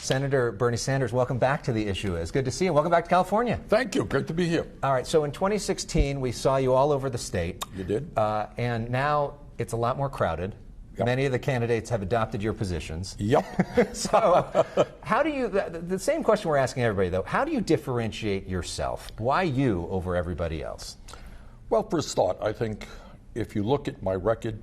Senator Bernie Sanders, welcome back to The Issue Is. Good to see you. Welcome back to California. Thank you. Great to be here. All right, so in 2016, we saw you all over the state. You did. And now it's a lot more crowded. Yep. Many of the candidates have adopted your positions. Yep. So how do you, the same question we're asking everybody, though, how do you differentiate yourself? Why you over everybody else? Well, for a start, I think if you look at my record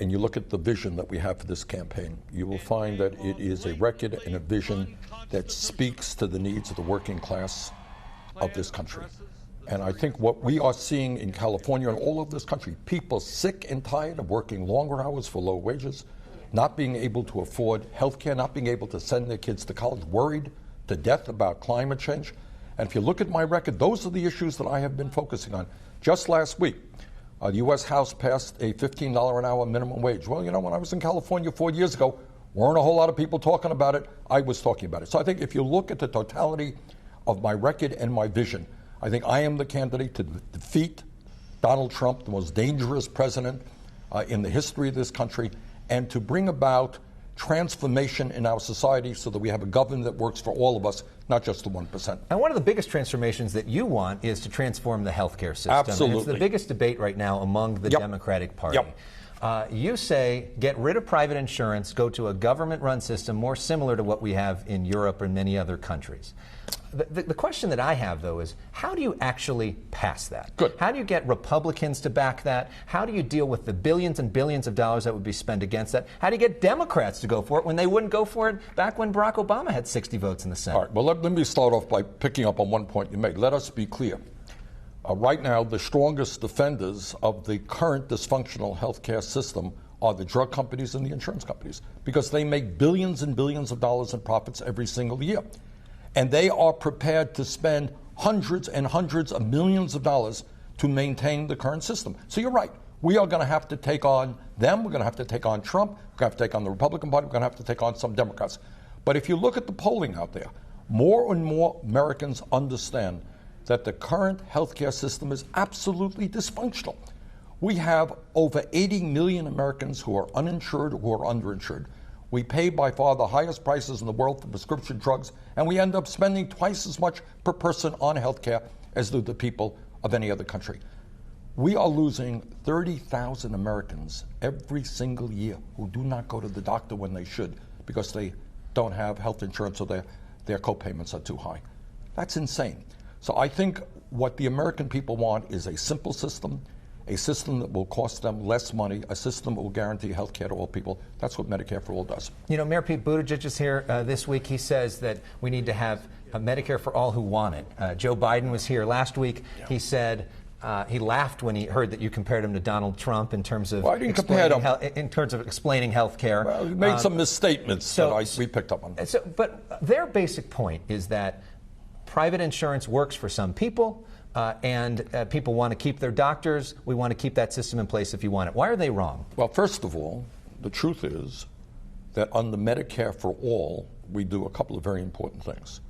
and you look at the vision that we have for this campaign, you will find that it is a record and a vision that speaks to the needs of the working class of this country. And I think what we are seeing in California and all over this country, people sick and tired of working longer hours for low wages, not being able to afford health care, not being able to send their kids to college, worried to death about climate change. And if you look at my record, those are the issues that I have been focusing on. Just last week, the U.S. House passed a $15 an hour minimum wage. Well, you know, when I was in California 4 years ago, weren't a whole lot of people talking about it. I was talking about it. So I think if you look at the totality of my record and my vision, I think I am the candidate to defeat Donald Trump, the most dangerous president in the history of this country, and to bring about transformation in our society so that we have a government that works for all of us, not just the 1%. And one of the biggest transformations that you want is to transform the healthcare system. Absolutely. And it's the biggest debate right now among the Democratic Party. You say get rid of private insurance, go to a government-run system more similar to what we have in Europe and many other countries. The question that I have, though, is how do you actually pass that? Good. How do you get Republicans to back that? How do you deal with the billions and billions of dollars that would be spent against that? How do you get Democrats to go for it when they wouldn't go for it back when Barack Obama had 60 votes in the Senate? All right, well, let me start off by picking up on one point you made. Let us be clear. Right now, the strongest defenders of the current dysfunctional healthcare system are the drug companies and the insurance companies, because they make billions and billions of dollars in profits every single year. And they are prepared to spend hundreds and hundreds of millions of dollars to maintain the current system. So you're right. We are going to have to take on them. We're going to have to take on Trump. We're going to have to take on the Republican Party. We're going to have to take on some Democrats. But if you look at the polling out there, more and more Americans understand that the current healthcare system is absolutely dysfunctional. We have over 80 million Americans who are uninsured or who are underinsured. We pay by far the highest prices in the world for prescription drugs, and we end up spending twice as much per person on health care as do the people of any other country. We are losing 30,000 Americans every single year who do not go to the doctor when they should because they don't have health insurance or their co-payments are too high. That's insane. So I think what the American people want is a simple system, a system that will cost them less money, a system that will guarantee health care to all people. That's what Medicare for All does. You know, Mayor Pete Buttigieg is here this week. He says that we need to have a Medicare for all who want it. Joe Biden was here last week. Yeah. He said he laughed when he heard that you compared him to Donald Trump in terms of explaining health care. Well, he made some misstatements that we picked up on. But their basic point is that private insurance works for some people. And people want to keep their doctors. We want to keep that system in place if you want it. Why are they wrong? Well, first of all, the truth is that under Medicare for All, we do a couple of very important things.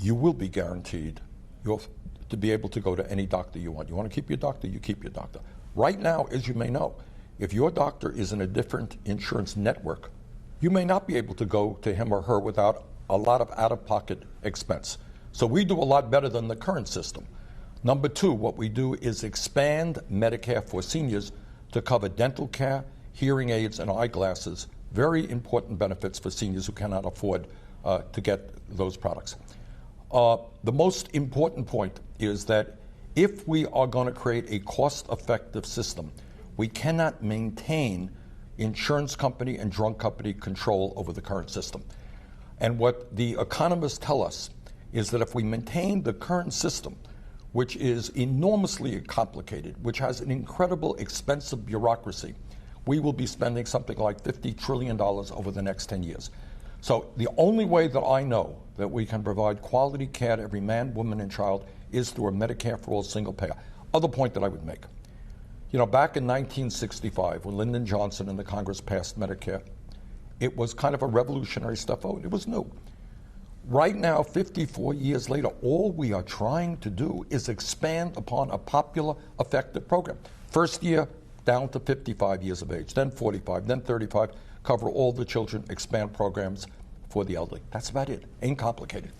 You will be guaranteed to be able to go to any doctor you want. You want to keep your doctor, you keep your doctor. Right now, as you may know, if your doctor is in a different insurance network, you may not be able to go to him or her without a lot of out-of-pocket expense. So we do a lot better than the current system. Number two, what we do is expand Medicare for seniors to cover dental care, hearing aids, and eyeglasses. Very important benefits for seniors who cannot afford to get those products. The most important point is that if we are going to create a cost-effective system, we cannot maintain insurance company and drug company control over the current system. And what the economists tell us is that if we maintain the current system, which is enormously complicated, which has an incredible expensive bureaucracy, we will be spending something like $50 trillion over the next 10 years. So the only way that I know that we can provide quality care to every man, woman, and child is through a Medicare for All single payer. Other point that I would make. You know, back in 1965, when Lyndon Johnson and the Congress passed Medicare, it was kind of a revolutionary step forward. It was new. Right now, 54 years later, all we are trying to do is expand upon a popular, effective program. First year, down to 55 years of age, then 45, then 35, cover all the children, expand programs for the elderly. That's about it. Ain't complicated.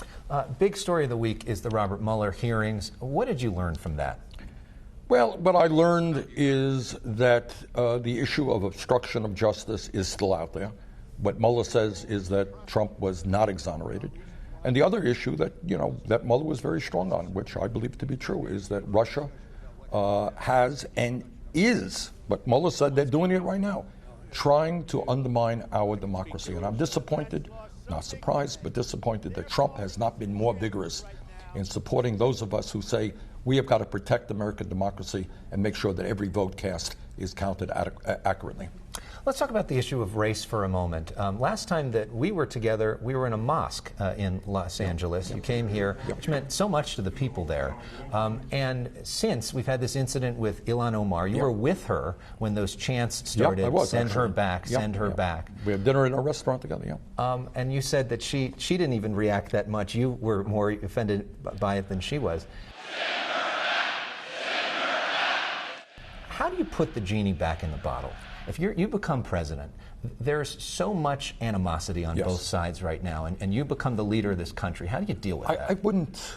Big story of the week is the Robert Mueller hearings. What did you learn from that? Well, what I learned is that the issue of obstruction of justice is still out there. What Mueller says is that Trump was not exonerated. And the other issue that, that Mueller was very strong on, which I believe to be true, is that Russia has and is, but Mueller said they're doing it right now, trying to undermine our democracy. And I'm disappointed, not surprised, but disappointed that Trump has not been more vigorous in supporting those of us who say we have got to protect American democracy and make sure that every vote cast is counted accurately. Let's talk about the issue of race for a moment. Last time that we were together, we were in a mosque in Los Angeles. You came here, which meant so much to the people there. And since we've had this incident with Ilhan Omar, you were with her when those chants started, I was, send actually. her back, send her back. We had dinner in a restaurant together, and you said that she didn't even react that much. You were more offended by it than she was. How do you put the genie back in the bottle? If you become president, there's so much animosity on both sides right now, and you become the leader of this country. How do you deal with that? I wouldn't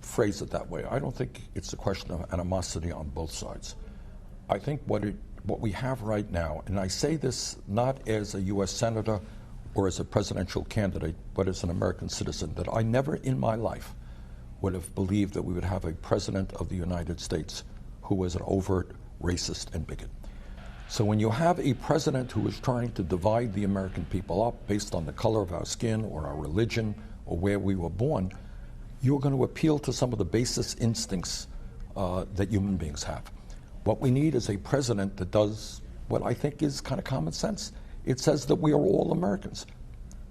phrase it that way. I don't think it's a question of animosity on both sides. I think what we have right now, and I say this not as a U.S. Senator or as a presidential candidate, but as an American citizen, that I never in my life would have believed that we would have a president of the United States who was an overt racist and bigot. So when you have a president who is trying to divide the American people up based on the color of our skin or our religion or where we were born, you're going to appeal to some of the basest instincts that human beings have. What we need is a president that does what I think is kind of common sense. It says that we are all Americans.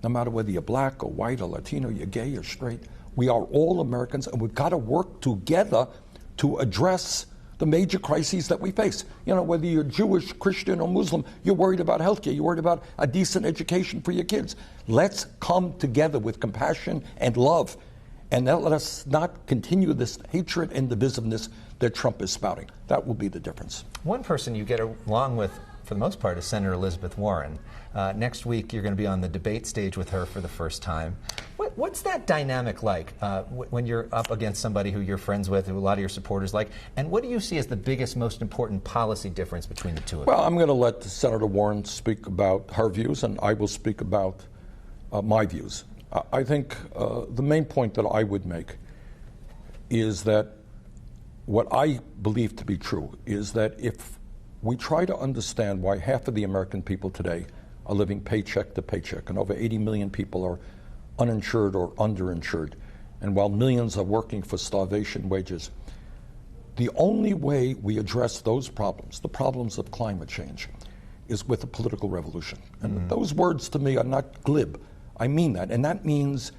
No matter whether you're black or white or Latino, you're gay or straight, we are all Americans, and we've got to work together to address the major crises that we face. Whether you're Jewish, Christian, or Muslim, you're worried about healthcare, you're worried about a decent education for your kids. Let's come together with compassion and love, and let us not continue this hatred and divisiveness that Trump is spouting. That will be the difference. One person you get along with, for the most part, is Senator Elizabeth Warren. Next week, you're going to be on the debate stage with her for the first time. What's that dynamic like when you're up against somebody who you're friends with, who a lot of your supporters like? And what do you see as the biggest, most important policy difference between the two of you? Well, I'm going to let Senator Warren speak about her views, and I will speak about my views. I think the main point that I would make is that what I believe to be true is that if we try to understand why half of the American people today are living paycheck to paycheck, and over 80 million people are uninsured or underinsured, and while millions are working for starvation wages, the only way we address those problems, the problems of climate change, is with a political revolution. And those words to me are not glib. I mean that. And that means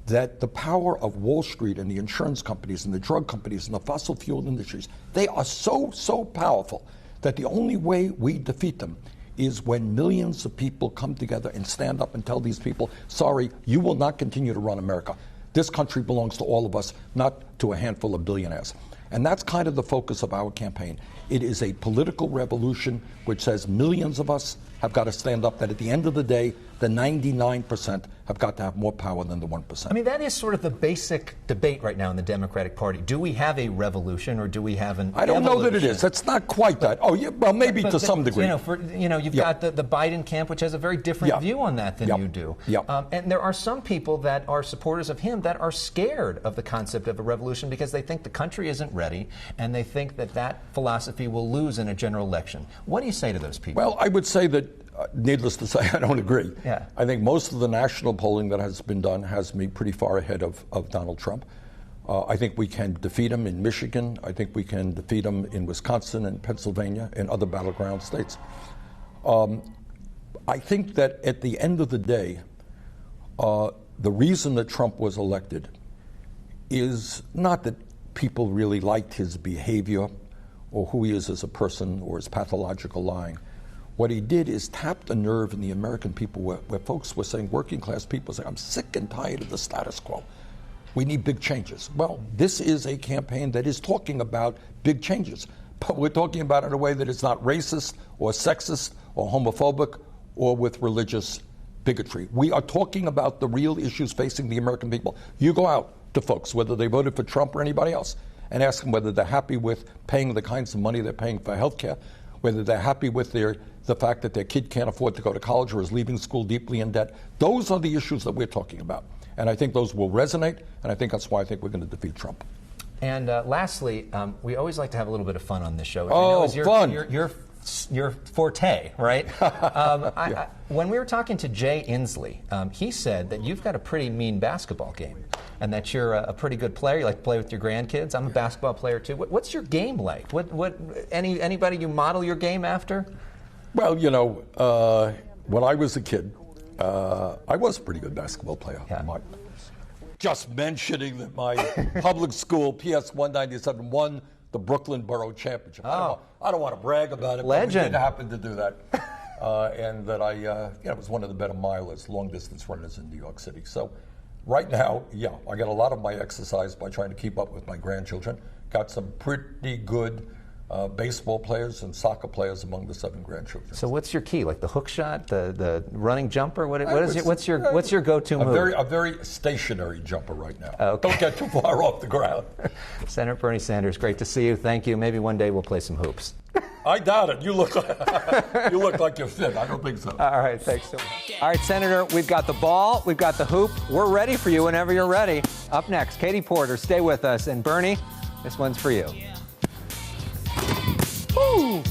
that the power of Wall Street and the insurance companies and the drug companies and the fossil fuel industries, they are so powerful that the only way we defeat them is when millions of people come together and stand up and tell these people, sorry, you will not continue to run America. This country belongs to all of us, not to a handful of billionaires. And that's kind of the focus of our campaign. It is a political revolution which says millions of us have got to stand up, that at the end of the day, the 99% have got to have more power than the 1%. I mean, that is sort of the basic debate right now in the Democratic Party. Do we have a revolution, or do we have an I don't know that it is. It's not quite that. Oh, yeah, well, maybe to some degree. You've got the Biden camp, which has a very different view on that than you do. And there are some people that are supporters of him that are scared of the concept of a revolution because they think the country isn't ready, and they think that philosophy will lose in a general election. What do you say to those people? Well, I would say that, needless to say, I don't agree. I think most of the national polling that has been done has me pretty far ahead of Donald Trump. I think we can defeat him in Michigan. I think we can defeat him in Wisconsin and Pennsylvania and other battleground states. I think that at the end of the day, the reason that Trump was elected is not that people really liked his behavior or who he is as a person or his pathological lying. What he did is tapped a nerve in the American people where folks were saying, working class people saying, I'm sick and tired of the status quo. We need big changes. Well, this is a campaign that is talking about big changes, but we're talking about it in a way that is not racist or sexist or homophobic or with religious bigotry. We are talking about the real issues facing the American people. You go out to folks, whether they voted for Trump or anybody else, and ask them whether they're happy with paying the kinds of money they're paying for health care, whether they're happy with the fact that their kid can't afford to go to college or is leaving school deeply in debt. Those are the issues that we're talking about. And I think those will resonate, and I think that's why I think we're going to defeat Trump. And lastly, we always like to have a little bit of fun on this show. Fun. Your forte, right? When we were talking to Jay Inslee, he said that you've got a pretty mean basketball game and that you're a pretty good player. You like to play with your grandkids. I'm a basketball player, too. What's your game like? Anybody you model your game after? Well, when I was a kid, I was a pretty good basketball player. Yeah. Just mentioning that my public school, PS 197, won the Brooklyn Borough Championship. Oh. I don't want to brag about it, Legend. but we did happen to do that. And that I was one of the better milers, long-distance runners in New York City. So right now, I get a lot of my exercise by trying to keep up with my grandchildren. Got some pretty good baseball players and soccer players among the 7 grandchildren. So what's your key? Like the hook shot, the running jumper? What's your go-to move? A very stationary jumper right now. Okay. Don't get too far off the ground. Senator Bernie Sanders, great to see you. Thank you. Maybe one day we'll play some hoops. I doubt it. You look like you're fit. I don't think so. All right, thanks so much. All right, Senator, we've got the ball, we've got the hoop. We're ready for you whenever you're ready. Up next, Katie Porter, stay with us. And Bernie, this one's for you. Woo!